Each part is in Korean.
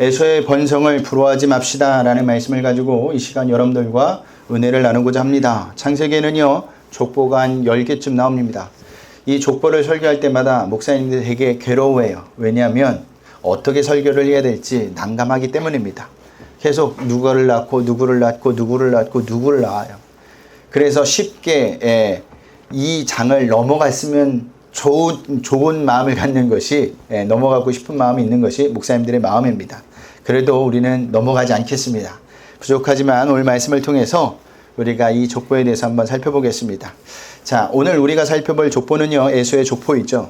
에서의 번성을 부러워하지 맙시다 라는 말씀을 가지고 이 시간 여러분들과 은혜를 나누고자 합니다. 창세기에는요, 족보가 한 10개쯤 나옵니다. 이 족보를 설교할 때마다 목사님들이 되게 괴로워해요. 왜냐하면 어떻게 설교를 해야 될지 난감하기 때문입니다. 계속 누구를 낳고 누구를 낳고 누구를 낳고 누구를 낳아요. 그래서 쉽게 이 장을 넘어갔으면 좋은 마음을 갖는 것이, 넘어가고 싶은 마음이 있는 것이 목사님들의 마음입니다. 그래도 우리는 넘어가지 않겠습니다. 부족하지만 오늘 말씀을 통해서 우리가 이 족보에 대해서 한번 살펴보겠습니다. 자, 오늘 우리가 살펴볼 족보는요, 에서의 족보이죠.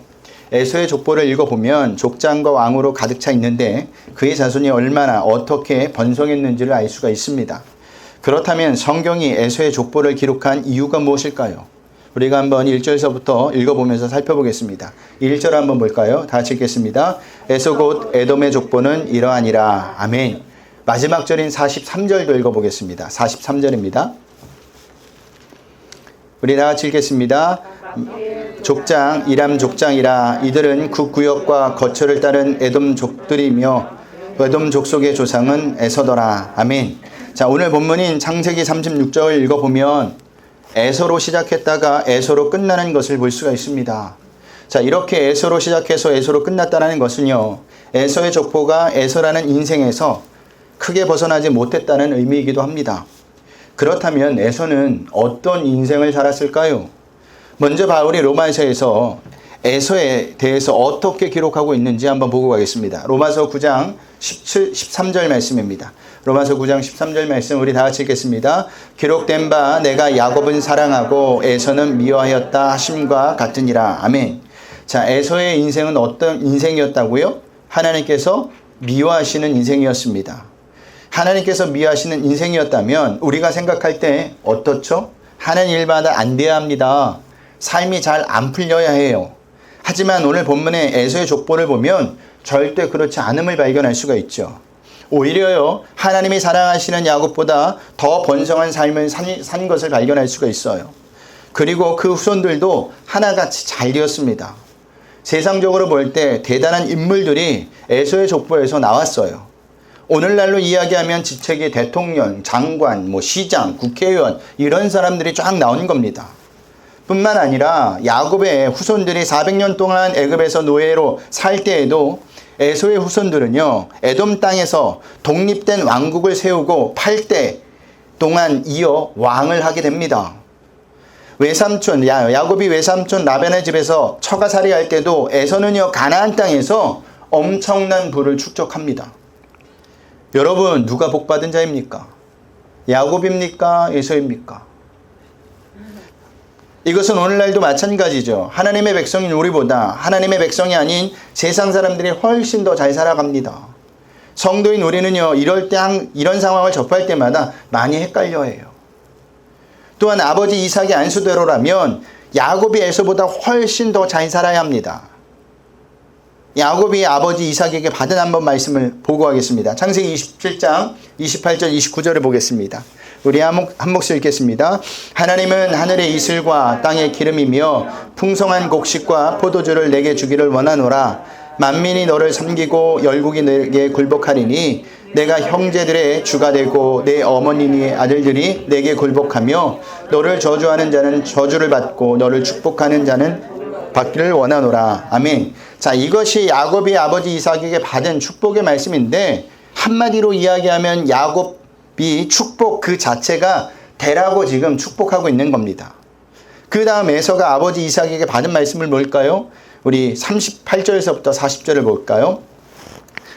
에서의 족보를 읽어보면 족장과 왕으로 가득 차 있는데 그의 자손이 얼마나 어떻게 번성했는지를 알 수가 있습니다. 그렇다면 성경이 에서의 족보를 기록한 이유가 무엇일까요? 우리가 한번 1절서부터 읽어보면서 살펴보겠습니다. 1절 한번 볼까요? 다 같이 읽겠습니다. 에서 곧 에돔의 족보는 이러하니라. 아멘. 마지막 절인 43절도 읽어보겠습니다. 43절입니다. 우리 다 같이 읽겠습니다. 족장, 이람 족장이라. 이들은 그 구역과 거처를 따른 에돔 족들이며 에돔 족속의 조상은 에서더라. 아멘. 자, 오늘 본문인 창세기 36절 읽어보면 에서로 시작했다가 에서로 끝나는 것을 볼 수가 있습니다. 자, 이렇게 에서로 시작해서 에서로 끝났다는 것은요, 에서의 족보가 에서라는 인생에서 크게 벗어나지 못했다는 의미이기도 합니다. 그렇다면 에서는 어떤 인생을 살았을까요? 먼저 바울이 로마서에서 에서에 대해서 어떻게 기록하고 있는지 한번 보고 가겠습니다. 로마서 9장 13절 말씀입니다. 로마서 9장 13절 말씀 우리 다 같이 읽겠습니다. 기록된 바 내가 야곱은 사랑하고 에서는 미워하였다 하심과 같으니라. 아멘. 자, 에서의 인생은 어떤 인생이었다고요? 하나님께서 미워하시는 인생이었습니다. 하나님께서 미워하시는 인생이었다면 우리가 생각할 때 어떻죠? 하는 일마다 안 돼야 합니다. 삶이 잘 안 풀려야 해요. 하지만 오늘 본문의 에서의 족보를 보면 절대 그렇지 않음을 발견할 수가 있죠. 오히려요, 하나님이 사랑하시는 야곱보다 더 번성한 삶을 산 것을 발견할 수가 있어요. 그리고 그 후손들도 하나같이 잘 되었습니다. 세상적으로 볼 때 대단한 인물들이 에서의 족보에서 나왔어요. 오늘날로 이야기하면 지책의 대통령, 장관, 시장, 국회의원 이런 사람들이 쫙 나온 겁니다. 뿐만 아니라 야곱의 후손들이 400년 동안 애굽에서 노예로 살 때에도 에서의 후손들은요, 에돔 땅에서 독립된 왕국을 세우고 8대 동안 이어 왕을 하게 됩니다. 외삼촌, 야곱이 외삼촌 라반의 집에서 처가살이 할 때도 에서는요, 가나안 땅에서 엄청난 부를 축적합니다. 여러분, 누가 복받은 자입니까? 야곱입니까? 에서입니까? 이것은 오늘날도 마찬가지죠. 하나님의 백성인 우리보다 하나님의 백성이 아닌 세상 사람들이 훨씬 더 잘 살아갑니다. 성도인 우리는요, 이런 상황을 접할 때마다 많이 헷갈려해요. 또한 아버지 이삭의 안수대로라면 야곱이 에서보다 훨씬 더 잘 살아야 합니다. 야곱이 아버지 이삭에게 받은 한번 말씀을 보고 하겠습니다. 창세기 27장 28절 29절을 보겠습니다. 우리 한 목소리 읽겠습니다. 하나님은 하늘의 이슬과 땅의 기름이며 풍성한 곡식과 포도주를 내게 주기를 원하노라. 만민이 너를 섬기고 열국이 내게 굴복하리니 내가 형제들의 주가 되고 내 어머니의 아들들이 내게 굴복하며 너를 저주하는 자는 저주를 받고 너를 축복하는 자는 받기를 원하노라. 아멘. 자, 이것이 야곱이 아버지 이삭에게 받은 축복의 말씀인데 한마디로 이야기하면 야곱이 축복 그 자체가 되라고 지금 축복하고 있는 겁니다. 그 다음 에서가 아버지 이삭에게 받은 말씀을 볼까요? 우리 38절에서부터 40절을 볼까요?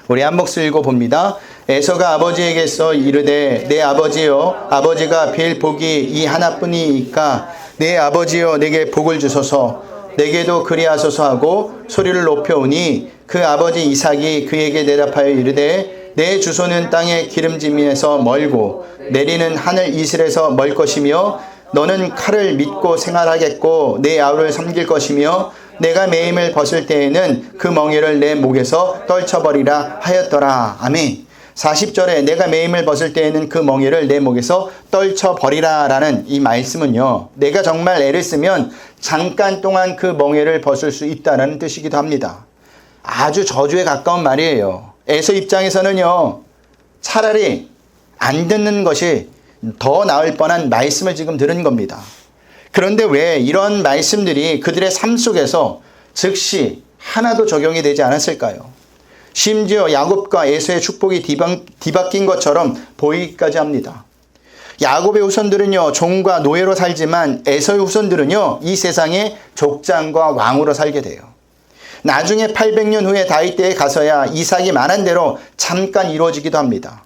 우리 한 목소리 읽어봅니다. 에서가 아버지에게서 이르되 내 아버지여, 아버지가 빌 복이 이 하나뿐이니까 내 아버지여 내게 복을 주소서. 내게도 그리하소서 하고 소리를 높여오니 그 아버지 이삭이 그에게 대답하여 이르되 내 주소는 땅의 기름짐에서 멀고 내리는 하늘 이슬에서 멀 것이며 너는 칼을 믿고 생활하겠고 내 아우를 섬길 것이며 내가 매임을 벗을 때에는 그 멍에를 내 목에서 떨쳐버리라 하였더라. 아멘. 40절에 내가 매임을 벗을 때에는 그 멍에를 내 목에서 떨쳐버리라 라는 이 말씀은요, 내가 정말 애를 쓰면 잠깐 동안 그 멍에를 벗을 수 있다는 뜻이기도 합니다. 아주 저주에 가까운 말이에요. 에서 입장에서는요, 차라리 안 듣는 것이 더 나을 뻔한 말씀을 지금 들은 겁니다. 그런데 왜 이런 말씀들이 그들의 삶 속에서 즉시 하나도 적용이 되지 않았을까요? 심지어 야곱과 에서의 축복이 뒤바뀐 것처럼 보이기까지 합니다. 야곱의 후손들은요, 종과 노예로 살지만 에서의 후손들은요, 이 세상의 족장과 왕으로 살게 돼요. 나중에 800년 후에 다윗 때에 가서야 이삭이 말한 대로 잠깐 이루어지기도 합니다.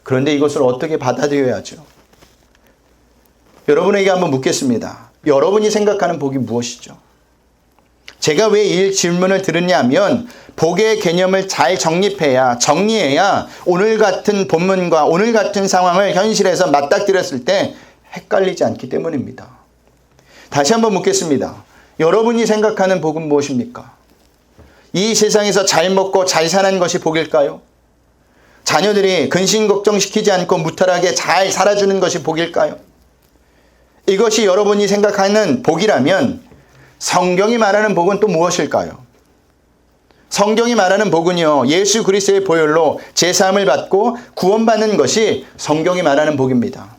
그런데 이것을 어떻게 받아들여야죠? 여러분에게 한번 묻겠습니다. 여러분이 생각하는 복이 무엇이죠? 제가 왜 이 질문을 드렸냐면 복의 개념을 잘 정리해야 오늘 같은 본문과 오늘 같은 상황을 현실에서 맞닥뜨렸을 때 헷갈리지 않기 때문입니다. 다시 한번 묻겠습니다. 여러분이 생각하는 복은 무엇입니까? 이 세상에서 잘 먹고 잘 사는 것이 복일까요? 자녀들이 근심 걱정시키지 않고 무탈하게 잘 살아주는 것이 복일까요? 이것이 여러분이 생각하는 복이라면 성경이 말하는 복은 또 무엇일까요? 성경이 말하는 복은요, 예수 그리스도의 보혈로 제사함을 받고 구원받는 것이 성경이 말하는 복입니다.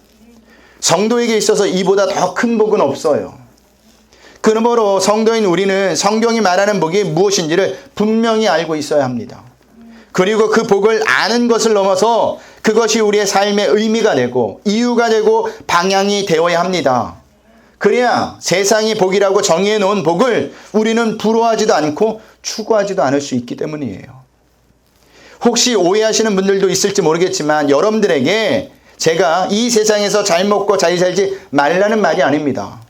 성도에게 있어서 이보다 더 큰 복은 없어요. 그러므로 성도인 우리는 성경이 말하는 복이 무엇인지를 분명히 알고 있어야 합니다. 그리고 그 복을 아는 것을 넘어서 그것이 우리의 삶의 의미가 되고 이유가 되고 방향이 되어야 합니다. 그래야 세상이 복이라고 정의해 놓은 복을 우리는 부러워하지도 않고 추구하지도 않을 수 있기 때문이에요. 혹시 오해하시는 분들도 있을지 모르겠지만 여러분들에게 제가 이 세상에서 잘 먹고 잘 살지 말라는 말이 아닙니다.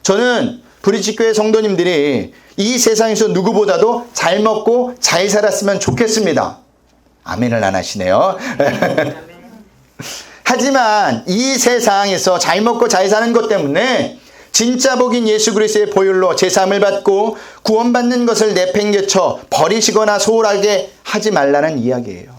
저는 브릿지교회 성도님들이 이 세상에서 누구보다도 잘 먹고 잘 살았으면 좋겠습니다. 아멘을 안 하시네요. 하지만 이 세상에서 잘 먹고 잘 사는 것 때문에 진짜 복인 예수 그리스도의 보혈로 제사함을 받고 구원받는 것을 내팽개쳐 버리시거나 소홀하게 하지 말라는 이야기예요.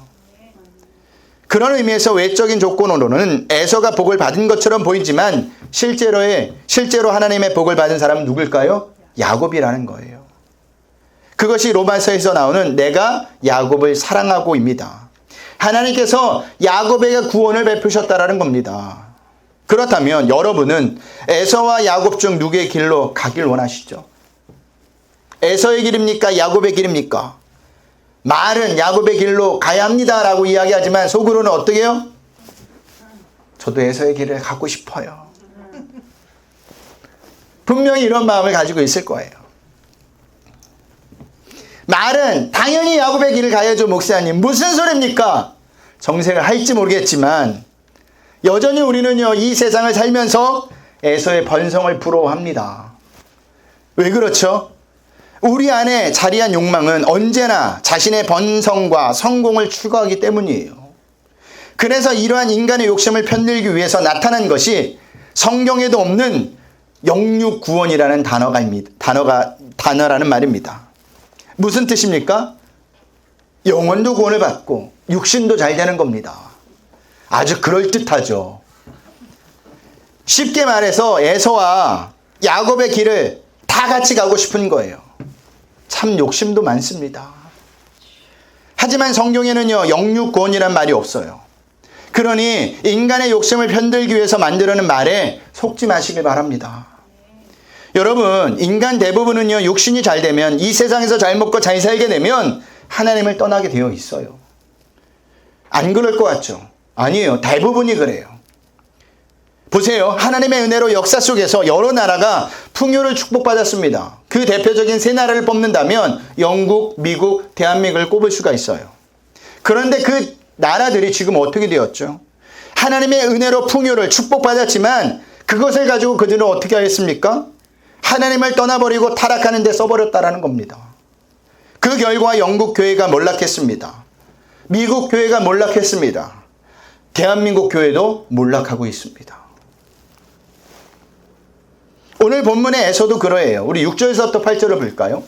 그런 의미에서 외적인 조건으로는 에서가 복을 받은 것처럼 보이지만 실제로 하나님의 복을 받은 사람은 누굴까요? 야곱이라는 거예요. 그것이 로마서에서 나오는 내가 야곱을 사랑하고입니다. 하나님께서 야곱에게 구원을 베푸셨다라는 겁니다. 그렇다면 여러분은 에서와 야곱 중 누구의 길로 가길 원하시죠? 에서의 길입니까? 야곱의 길입니까? 말은 야곱의 길로 가야 합니다라고 이야기하지만 속으로는 어떻게 해요? 저도 에서의 길을 가고 싶어요. 분명히 이런 마음을 가지고 있을 거예요. 말은 당연히 야곱의 길을 가야죠, 목사님. 무슨 소리입니까? 정색을 할지 모르겠지만 여전히 우리는요, 이 세상을 살면서 에서의 번성을 부러워합니다. 왜 그렇죠? 우리 안에 자리한 욕망은 언제나 자신의 번성과 성공을 추구하기 때문이에요. 그래서 이러한 인간의 욕심을 편들기 위해서 나타난 것이 성경에도 없는 영육구원이라는 단어라는 말입니다. 무슨 뜻입니까? 영혼도 구원을 받고 육신도 잘 되는 겁니다. 아주 그럴듯하죠. 쉽게 말해서 에서와 야곱의 길을 다 같이 가고 싶은 거예요. 참 욕심도 많습니다. 하지만 성경에는요, 영육구원이란 말이 없어요. 그러니 인간의 욕심을 편들기 위해서 만들어낸 말에 속지 마시길 바랍니다. 여러분, 인간 대부분은요, 육신이 잘 되면, 이 세상에서 잘 먹고 잘 살게 되면 하나님을 떠나게 되어 있어요. 안 그럴 것 같죠? 아니에요. 대부분이 그래요. 보세요. 하나님의 은혜로 역사 속에서 여러 나라가 풍요를 축복받았습니다. 그 대표적인 세 나라를 뽑는다면 영국, 미국, 대한민국을 꼽을 수가 있어요. 그런데 그 나라들이 지금 어떻게 되었죠? 하나님의 은혜로 풍요를 축복받았지만 그것을 가지고 그들은 어떻게 하였습니까? 하나님을 떠나버리고 타락하는 데 써버렸다라는 겁니다. 그 결과 영국 교회가 몰락했습니다. 미국 교회가 몰락했습니다. 대한민국 교회도 몰락하고 있습니다. 오늘 본문의 에서도 그러해요. 우리 6절에서부터 8절을 볼까요?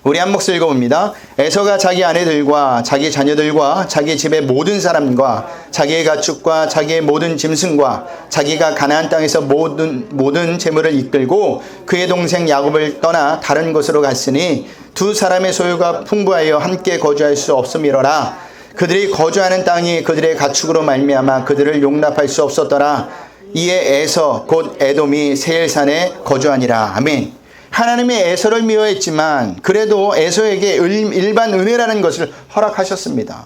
우리 한 목소리 읽어봅니다. 에서가 자기 아내들과 자기 자녀들과 자기 집의 모든 사람과 자기의 가축과 자기의 모든 짐승과 자기가 가나안 땅에서 모든 재물을 이끌고 그의 동생 야곱을 떠나 다른 곳으로 갔으니 두 사람의 소유가 풍부하여 함께 거주할 수 없음이로라. 그들이 거주하는 땅이 그들의 가축으로 말미암아 그들을 용납할 수 없었더라. 이에 에서 곧 에돔이 세일산에 거주하니라. 아멘. 하나님이 에서를 미워했지만 그래도 에서에게 일반 은혜라는 것을 허락하셨습니다.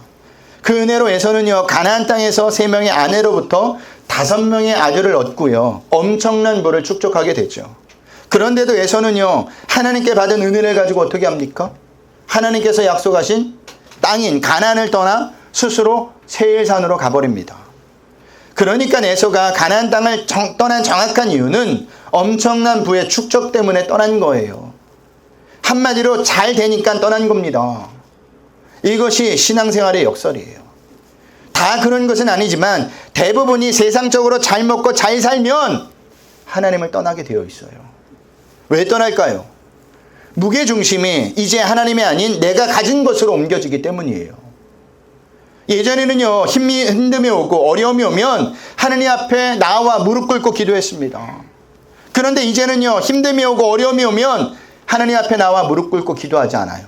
그 은혜로 에서는요, 가나안 땅에서 3명의 아내로부터 5명의 아들을 얻고요, 엄청난 부를 축적하게 되죠. 그런데도 에서는요, 하나님께 받은 은혜를 가지고 어떻게 합니까? 하나님께서 약속하신 땅인 가나안을 떠나 스스로 세일산으로 가버립니다. 그러니까 에서가 가나안 땅을 떠난 정확한 이유는 엄청난 부의 축적 때문에 떠난 거예요. 한마디로 잘 되니까 떠난 겁니다. 이것이 신앙생활의 역설이에요. 다 그런 것은 아니지만 대부분이 세상적으로 잘 먹고 잘 살면 하나님을 떠나게 되어 있어요. 왜 떠날까요? 무게중심이 이제 하나님이 아닌 내가 가진 것으로 옮겨지기 때문이에요. 예전에는요, 힘듦이 오고 어려움이 오면 하나님 앞에 나와 무릎 꿇고 기도했습니다. 그런데 이제는요, 힘듦이 오고 어려움이 오면 하나님 앞에 나와 무릎 꿇고 기도하지 않아요.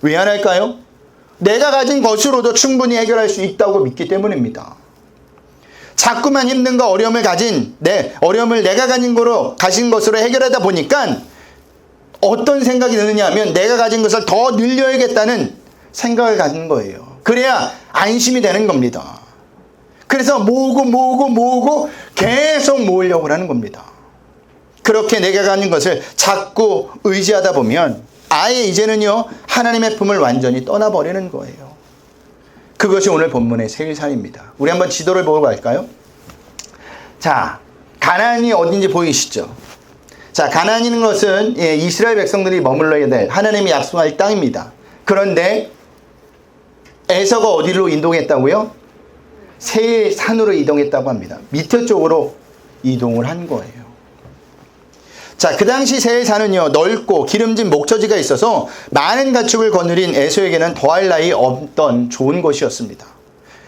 왜 안 할까요? 내가 가진 것으로도 충분히 해결할 수 있다고 믿기 때문입니다. 자꾸만 힘든가 어려움을 어려움을 내가 가진 것으로 해결하다 보니까 어떤 생각이 드느냐 하면 내가 가진 것을 더 늘려야겠다는 생각을 가진 거예요. 그래야 안심이 되는 겁니다. 그래서 모으고 계속 모으려고 하는 겁니다. 그렇게 내가 가진 것을 자꾸 의지하다 보면 아예 이제는요, 하나님의 품을 완전히 떠나버리는 거예요. 그것이 오늘 본문의 세일산입니다. 우리 한번 지도를 보고 갈까요? 자, 가나안이 어딘지 보이시죠? 자, 가나안이라는 것은 이스라엘 백성들이 머물러야 될 하나님이 약속할 땅입니다. 그런데 에서가 어디로 이동했다고요? 세일산으로 이동했다고 합니다. 밑에 쪽으로 이동을 한 거예요. 자, 그 당시 세일산은요, 넓고 기름진 목처지가 있어서 많은 가축을 거느린 에서에게는 더할 나위 없던 좋은 곳이었습니다.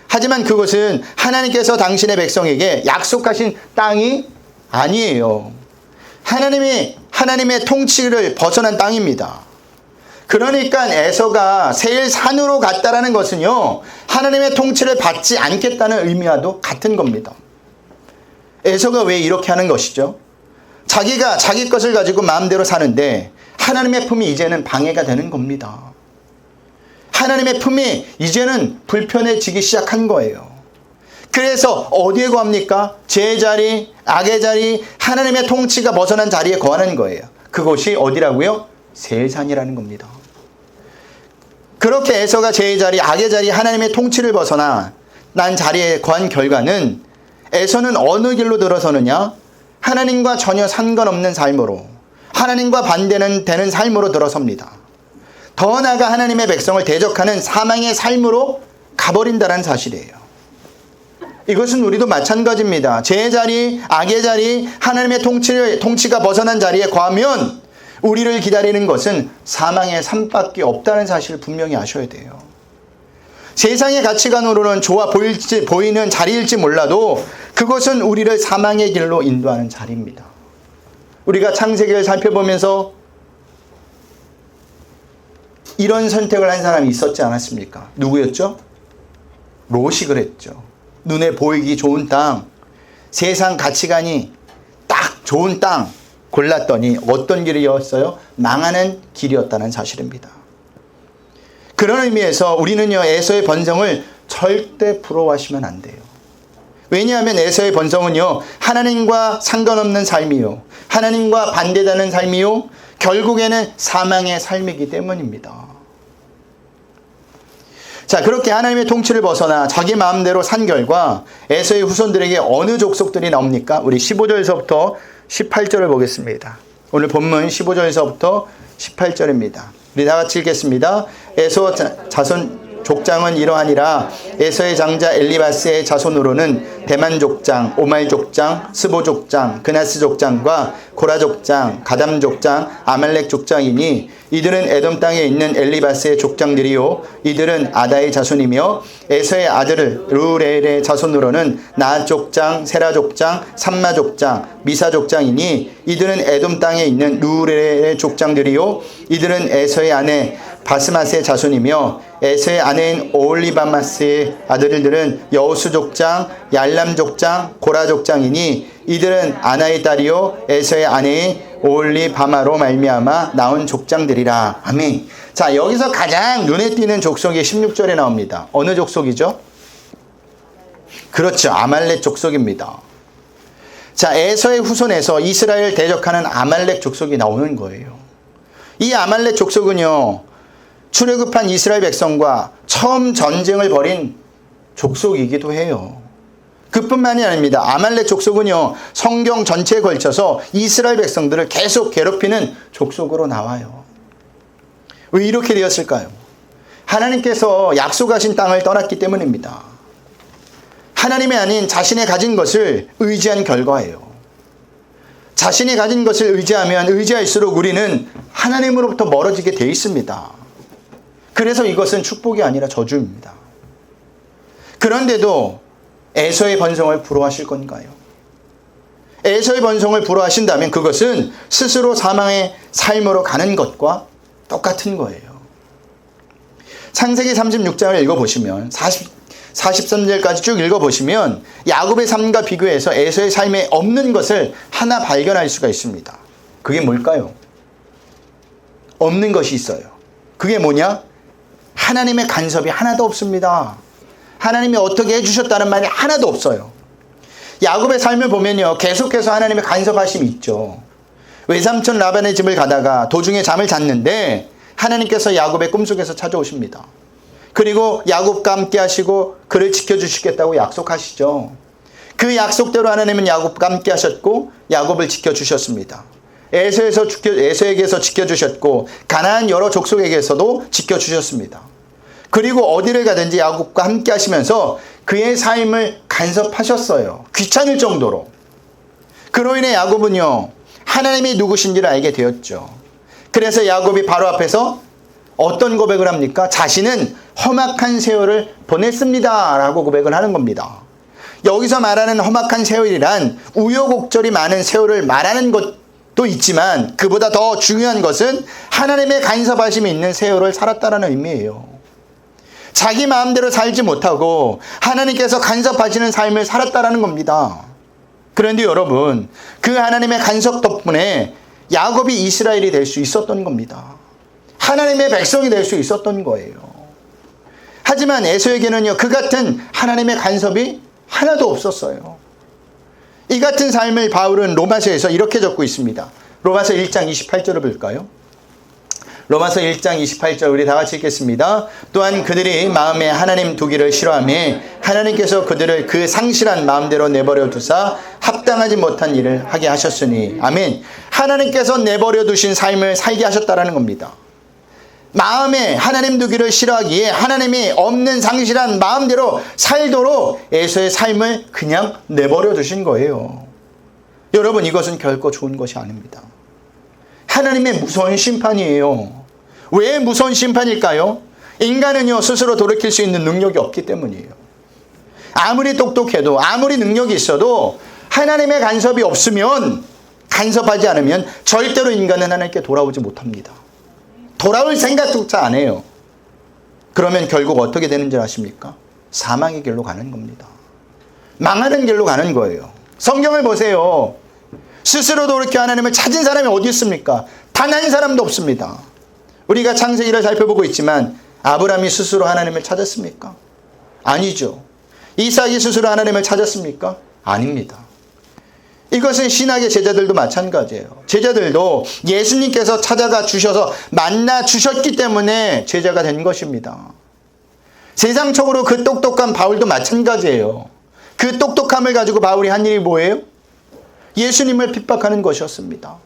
하지만 그것은 하나님께서 당신의 백성에게 약속하신 땅이 아니에요. 하나님의 통치를 벗어난 땅입니다. 그러니까 에서가 세일산으로 갔다라는 것은요, 하나님의 통치를 받지 않겠다는 의미와도 같은 겁니다. 에서가 왜 이렇게 하는 것이죠? 자기가 자기 것을 가지고 마음대로 사는데 하나님의 품이 이제는 방해가 되는 겁니다. 하나님의 품이 이제는 불편해지기 시작한 거예요. 그래서 어디에 거합니까? 죄의 자리, 악의 자리, 하나님의 통치가 벗어난 자리에 거하는 거예요. 그곳이 어디라고요? 세일산이라는 겁니다. 그렇게 에서가 죄의 자리, 악의 자리, 하나님의 통치를 벗어나 난 자리에 거한 결과는 에서는 어느 길로 들어서느냐? 하나님과 전혀 상관없는 삶으로, 하나님과 반대되는 삶으로 들어섭니다. 더 나아가 하나님의 백성을 대적하는 사망의 삶으로 가버린다는 사실이에요. 이것은 우리도 마찬가지입니다. 죄의 자리, 악의 자리, 하나님의 통치가 벗어난 자리에 거하면 우리를 기다리는 것은 사망의 삶밖에 없다는 사실을 분명히 아셔야 돼요. 세상의 가치관으로는 좋아 보이는 자리일지 몰라도 그것은 우리를 사망의 길로 인도하는 자리입니다. 우리가 창세기를 살펴보면서 이런 선택을 한 사람이 있었지 않았습니까? 누구였죠? 롯이 그랬죠. 눈에 보이기 좋은 땅, 세상 가치관이 딱 좋은 땅 골랐더니 어떤 길이었어요? 망하는 길이었다는 사실입니다. 그런 의미에서 우리는요, 에서의 번성을 절대 부러워하시면 안 돼요. 왜냐하면 에서의 번성은요, 하나님과 상관없는 삶이요, 하나님과 반대되는 삶이요, 결국에는 사망의 삶이기 때문입니다. 자, 그렇게 하나님의 통치를 벗어나 자기 마음대로 산 결과 에서의 후손들에게 어느 족속들이 나옵니까? 우리 15절에서부터 18절을 보겠습니다. 오늘 본문 15절에서부터 18절입니다. 우리 다 같이 읽겠습니다. 에서 자손 족장은 이러하니라. 에서의 장자 엘리바스의 자손으로는 대만 족장, 오말 족장, 스보 족장, 그나스 족장과 고라 족장, 가담 족장, 아말렉 족장이니 이들은 에돔 땅에 있는 엘리바스의 족장들이요 이들은 아다의 자손이며 에서의 아들 르우렐의 자손으로는 나앗 족장, 세라 족장, 삼마 족장, 미사 족장이니 이들은 에돔 땅에 있는 르우렐의 족장들이요 이들은 에서의 아내 바스마스의 자손이며 에서의 아내인 오홀리바마스의 아들들은 여호수 족장, 얄람 족장, 고라 족장이니 이들은 아나의 딸이요 에서의 아내인 오홀리바마로 말미암아 나온 족장들이라. 아멘. 자, 여기서 가장 눈에 띄는 족속이 16절에 나옵니다. 어느 족속이죠? 그렇죠. 아말렉 족속입니다. 자, 에서의 후손에서 이스라엘을 대적하는 아말렉 족속이 나오는 거예요. 이 아말렉 족속은요, 출애굽한 이스라엘 백성과 처음 전쟁을 벌인 족속이기도 해요. 그뿐만이 아닙니다. 아말렉 족속은요, 성경 전체에 걸쳐서 이스라엘 백성들을 계속 괴롭히는 족속으로 나와요. 왜 이렇게 되었을까요? 하나님께서 약속하신 땅을 떠났기 때문입니다. 하나님이 아닌 자신의 가진 것을 의지한 결과예요. 자신이 가진 것을 의지하면 의지할수록 우리는 하나님으로부터 멀어지게 돼 있습니다. 그래서 이것은 축복이 아니라 저주입니다. 그런데도 에서의 번성을 부러워하실 건가요? 에서의 번성을 부러워하신다면 그것은 스스로 사망의 삶으로 가는 것과 똑같은 거예요. 창세기 36장을 읽어보시면 43절까지 쭉 읽어보시면 야곱의 삶과 비교해서 에서의 삶에 없는 것을 하나 발견할 수가 있습니다. 그게 뭘까요? 없는 것이 있어요. 그게 뭐냐? 하나님의 간섭이 하나도 없습니다. 하나님이 어떻게 해주셨다는 말이 하나도 없어요. 야곱의 삶을 보면요, 계속해서 하나님의 간섭하심이 있죠. 외삼촌 라반의 집을 가다가 도중에 잠을 잤는데 하나님께서 야곱의 꿈속에서 찾아오십니다. 그리고 야곱과 함께 하시고 그를 지켜주시겠다고 약속하시죠. 그 약속대로 하나님은 야곱과 함께 하셨고 야곱을 지켜주셨습니다. 에서에게서 지켜주셨고 가나안 여러 족속에게서도 지켜주셨습니다. 그리고 어디를 가든지 야곱과 함께 하시면서 그의 삶을 간섭하셨어요. 귀찮을 정도로. 그로 인해 야곱은요, 하나님이 누구신지를 알게 되었죠. 그래서 야곱이 바로 앞에서 어떤 고백을 합니까? 자신은 험악한 세월을 보냈습니다 라고 고백을 하는 겁니다. 여기서 말하는 험악한 세월이란 우여곡절이 많은 세월을 말하는 것도 있지만 그보다 더 중요한 것은 하나님의 간섭하심이 있는 세월을 살았다는 의미예요. 자기 마음대로 살지 못하고 하나님께서 간섭하시는 삶을 살았다는 겁니다. 그런데 여러분, 그 하나님의 간섭 덕분에 야곱이 이스라엘이 될 수 있었던 겁니다. 하나님의 백성이 될 수 있었던 거예요. 하지만 에서에게는요, 그 같은 하나님의 간섭이 하나도 없었어요. 이 같은 삶을 바울은 로마서에서 이렇게 적고 있습니다. 로마서 1장 28절을 볼까요? 로마서 1장 28절 우리 다 같이 읽겠습니다. 또한 그들이 마음에 하나님 두기를 싫어하며 하나님께서 그들을 그 상실한 마음대로 내버려 두사 합당하지 못한 일을 하게 하셨으니. 아멘. 하나님께서 내버려 두신 삶을 살게 하셨다라는 겁니다. 마음에 하나님 두기를 싫어하기에 하나님이 없는 상실한 마음대로 살도록 에서의 삶을 그냥 내버려 두신 거예요. 여러분, 이것은 결코 좋은 것이 아닙니다. 하나님의 무서운 심판이에요. 왜 무서운 심판일까요? 인간은요, 스스로 돌이킬 수 있는 능력이 없기 때문이에요. 아무리 똑똑해도 아무리 능력이 있어도 하나님의 간섭이 없으면, 간섭하지 않으면 절대로 인간은 하나님께 돌아오지 못합니다. 돌아올 생각조차 안 해요. 그러면 결국 어떻게 되는 줄 아십니까? 사망의 길로 가는 겁니다. 망하는 길로 가는 거예요. 성경을 보세요. 스스로 돌이켜 하나님을 찾은 사람이 어디 있습니까? 단 한 사람도 없습니다. 우리가 창세기를 살펴보고 있지만 아브라함이 스스로 하나님을 찾았습니까? 아니죠. 이삭이 스스로 하나님을 찾았습니까? 아닙니다. 이것은 신학의 제자들도 마찬가지예요. 제자들도 예수님께서 찾아가 주셔서 만나 주셨기 때문에 제자가 된 것입니다. 세상적으로 그 똑똑한 바울도 마찬가지예요. 그 똑똑함을 가지고 바울이 한 일이 뭐예요? 예수님을 핍박하는 것이었습니다.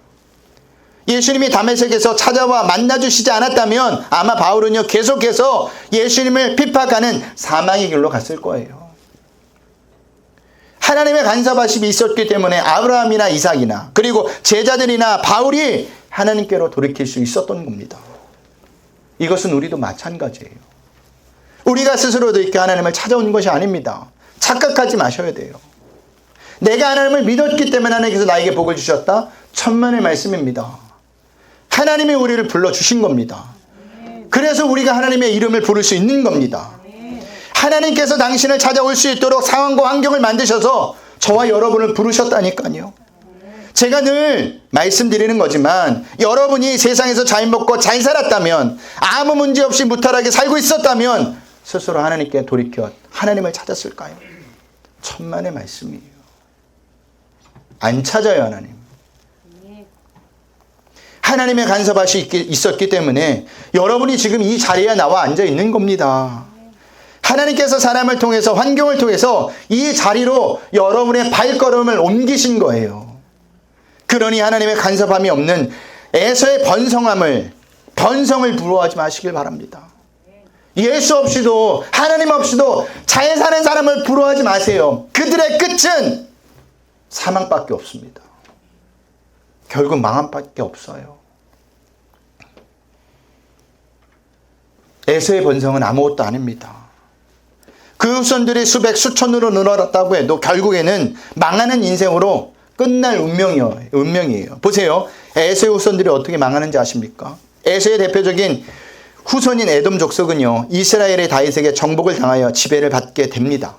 예수님이 다메섹에서 찾아와 만나주시지 않았다면 아마 바울은요 계속해서 예수님을 핍박하는 사망의 길로 갔을 거예요. 하나님의 간섭하심이 있었기 때문에 아브라함이나 이삭이나 그리고 제자들이나 바울이 하나님께로 돌이킬 수 있었던 겁니다. 이것은 우리도 마찬가지예요. 우리가 스스로도 이렇게 하나님을 찾아온 것이 아닙니다. 착각하지 마셔야 돼요. 내가 하나님을 믿었기 때문에 하나님께서 나에게 복을 주셨다? 천만의 말씀입니다. 하나님이 우리를 불러주신 겁니다. 그래서 우리가 하나님의 이름을 부를 수 있는 겁니다. 하나님께서 당신을 찾아올 수 있도록 상황과 환경을 만드셔서 저와 여러분을 부르셨다니까요. 제가 늘 말씀드리는 거지만 여러분이 세상에서 잘 먹고 잘 살았다면, 아무 문제 없이 무탈하게 살고 있었다면 스스로 하나님께 돌이켜 하나님을 찾았을까요? 천만의 말씀이에요. 안 찾아요, 하나님. 하나님의 간섭하심이 있었기 때문에 여러분이 지금 이 자리에 나와 앉아 있는 겁니다. 하나님께서 사람을 통해서, 환경을 통해서 이 자리로 여러분의 발걸음을 옮기신 거예요. 그러니 하나님의 간섭함이 없는 에서의 번성을 부러워하지 마시길 바랍니다. 예수 없이도, 하나님 없이도 잘 사는 사람을 부러워하지 마세요. 그들의 끝은 사망밖에 없습니다. 결국 망함밖에 없어요. 에서의 번성은 아무것도 아닙니다. 그 후손들이 수백 수천으로 늘어났다고 해도 결국에는 망하는 인생으로 끝날 운명이에요. 보세요. 에서의 후손들이 어떻게 망하는지 아십니까? 에서의 대표적인 후손인 에돔 족속은요, 이스라엘의 다윗에게 정복을 당하여 지배를 받게 됩니다.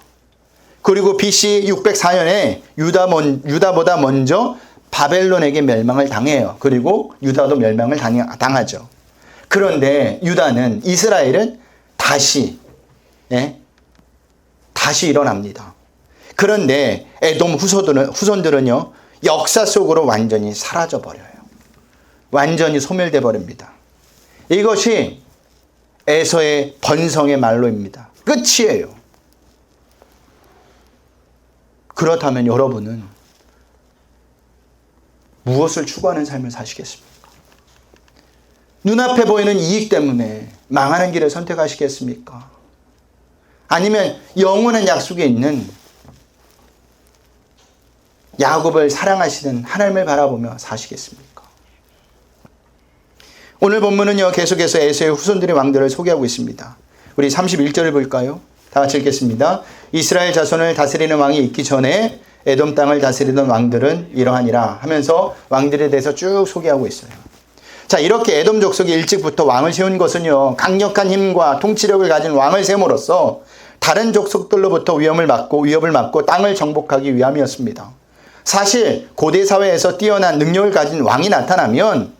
그리고 BC 604년에 유다보다 먼저 바벨론에게 멸망을 당해요. 그리고 유다도 멸망을 당하죠. 그런데 이스라엘은 다시 일어납니다. 그런데 에돔 후손들은요, 역사 속으로 완전히 사라져 버려요. 완전히 소멸돼 버립니다. 이것이 에서의 번성의 말로입니다. 끝이에요. 그렇다면 여러분은 무엇을 추구하는 삶을 사시겠습니까? 눈앞에 보이는 이익 때문에 망하는 길을 선택하시겠습니까? 아니면 영원한 약속에 있는 야곱을 사랑하시는 하나님을 바라보며 사시겠습니까? 오늘 본문은요, 계속해서 에서의 후손들의 왕들을 소개하고 있습니다. 우리 31절을 볼까요? 다 같이 읽겠습니다. 이스라엘 자손을 다스리는 왕이 있기 전에 에돔 땅을 다스리던 왕들은 이러하니라 하면서 왕들에 대해서 쭉 소개하고 있어요. 자, 이렇게 에돔 족속이 일찍부터 왕을 세운 것은요, 강력한 힘과 통치력을 가진 왕을 세움으로써 다른 족속들로부터 위협을 막고 땅을 정복하기 위함이었습니다. 사실 고대 사회에서 뛰어난 능력을 가진 왕이 나타나면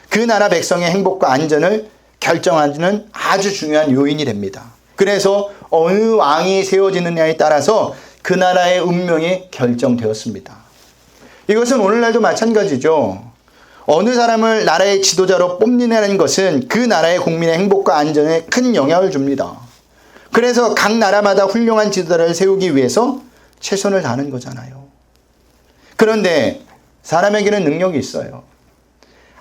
그 나라 백성의 행복과 안전을 결정하는 아주 중요한 요인이 됩니다. 그래서 어느 왕이 세워지느냐에 따라서 그 나라의 운명이 결정되었습니다. 이것은 오늘날도 마찬가지죠. 어느 사람을 나라의 지도자로 뽑느냐는 것은 그 나라의 국민의 행복과 안전에 큰 영향을 줍니다. 그래서 각 나라마다 훌륭한 지도자를 세우기 위해서 최선을 다하는 거잖아요. 그런데 사람에게는 능력이 있어요.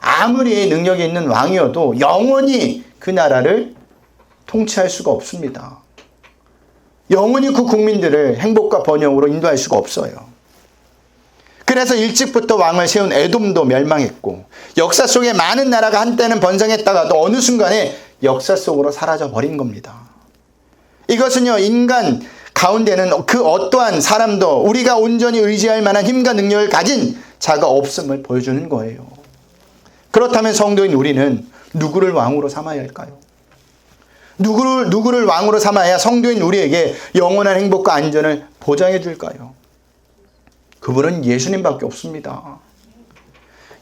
아무리 능력이 있는 왕이어도 영원히 그 나라를 통치할 수가 없습니다. 영원히 그 국민들을 행복과 번영으로 인도할 수가 없어요. 그래서 일찍부터 왕을 세운 에돔도 멸망했고, 역사 속에 많은 나라가 한때는 번성했다가도 어느 순간에 역사 속으로 사라져 버린 겁니다. 이것은요, 인간 가운데는 그 어떠한 사람도 우리가 온전히 의지할 만한 힘과 능력을 가진 자가 없음을 보여주는 거예요. 그렇다면 성도인 우리는 누구를 왕으로 삼아야 할까요? 누구를 왕으로 삼아야 성도인 우리에게 영원한 행복과 안전을 보장해 줄까요? 그분은 예수님밖에 없습니다.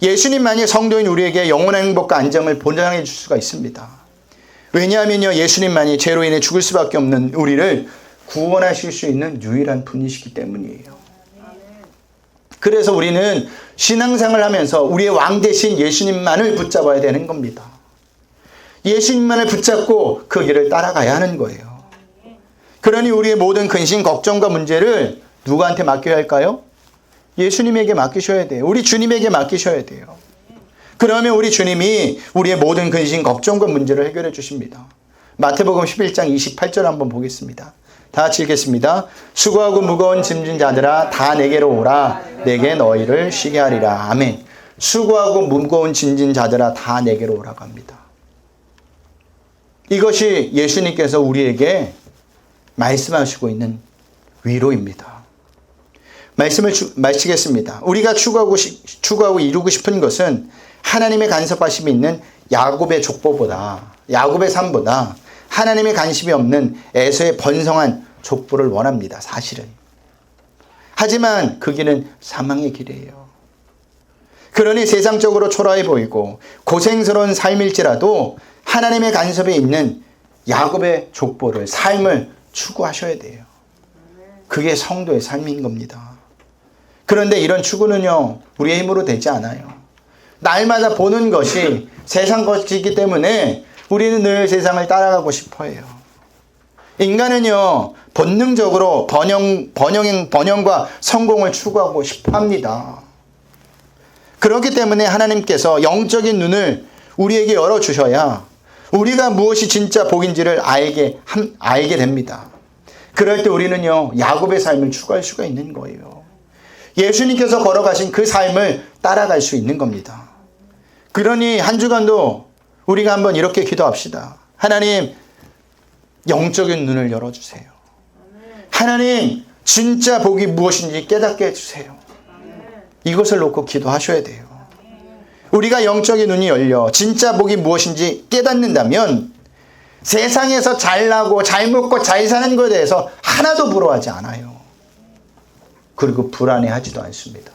예수님만이 성도인 우리에게 영원한 행복과 안정을 보장해 줄 수가 있습니다. 왜냐하면요, 예수님만이 죄로 인해 죽을 수밖에 없는 우리를 구원하실 수 있는 유일한 분이시기 때문이에요. 그래서 우리는 신앙생활을 하면서 우리의 왕 대신 예수님만을 붙잡아야 되는 겁니다. 예수님만을 붙잡고 그 길을 따라가야 하는 거예요. 그러니 우리의 모든 근심, 걱정과 문제를 누구한테 맡겨야 할까요? 예수님에게 맡기셔야 돼요. 우리 주님에게 맡기셔야 돼요. 그러면 우리 주님이 우리의 모든 근심, 걱정과 문제를 해결해 주십니다. 마태복음 11장 28절 한번 보겠습니다. 다 같이 읽겠습니다. 수고하고 무거운 짐진 자들아 다 내게로 오라. 내게 너희를 쉬게 하리라. 아멘. 수고하고 무거운 짐진 자들아 다 내게로 오라고 합니다. 이것이 예수님께서 우리에게 말씀하시고 있는 위로입니다. 말씀을 마치겠습니다. 우리가 추구하고 이루고 싶은 것은 하나님의 간섭하심이 있는 야곱의 족보보다, 야곱의 삶보다 하나님의 관심이 없는 에서의 번성한 족보를 원합니다. 사실은. 하지만 그 길은 사망의 길이에요. 그러니 세상적으로 초라해 보이고 고생스러운 삶일지라도 하나님의 간섭에 있는 야곱의 족보를, 삶을 추구하셔야 돼요. 그게 성도의 삶인 겁니다. 그런데 이런 추구는요, 우리의 힘으로 되지 않아요. 날마다 보는 것이 세상 것이기 때문에 우리는 늘 세상을 따라가고 싶어 해요. 인간은요, 본능적으로 번영과 성공을 추구하고 싶어 합니다. 그렇기 때문에 하나님께서 영적인 눈을 우리에게 열어주셔야 우리가 무엇이 진짜 복인지를 알게 됩니다. 그럴 때 우리는요, 야곱의 삶을 추구할 수가 있는 거예요. 예수님께서 걸어가신 그 삶을 따라갈 수 있는 겁니다. 그러니 한 주간도 우리가 한번 이렇게 기도합시다. 하나님, 영적인 눈을 열어주세요. 하나님, 진짜 복이 무엇인지 깨닫게 해주세요. 이것을 놓고 기도하셔야 돼요. 우리가 영적인 눈이 열려 진짜 복이 무엇인지 깨닫는다면 세상에서 잘나고 잘 먹고 잘 사는 것에 대해서 하나도 부러워하지 않아요. 그리고 불안해하지도 않습니다.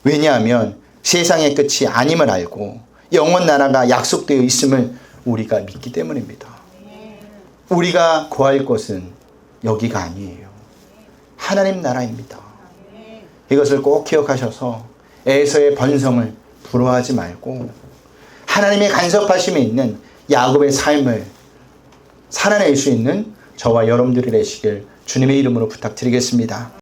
왜냐하면 세상의 끝이 아님을 알고 영원 나라가 약속되어 있음을 우리가 믿기 때문입니다. 우리가 구할 것은 여기가 아니에요. 하나님 나라입니다. 이것을 꼭 기억하셔서 에서의 번성을 부러워하지 말고 하나님의 간섭하심에 있는 야곱의 삶을 살아낼 수 있는 저와 여러분들이 되시길 주님의 이름으로 부탁드리겠습니다.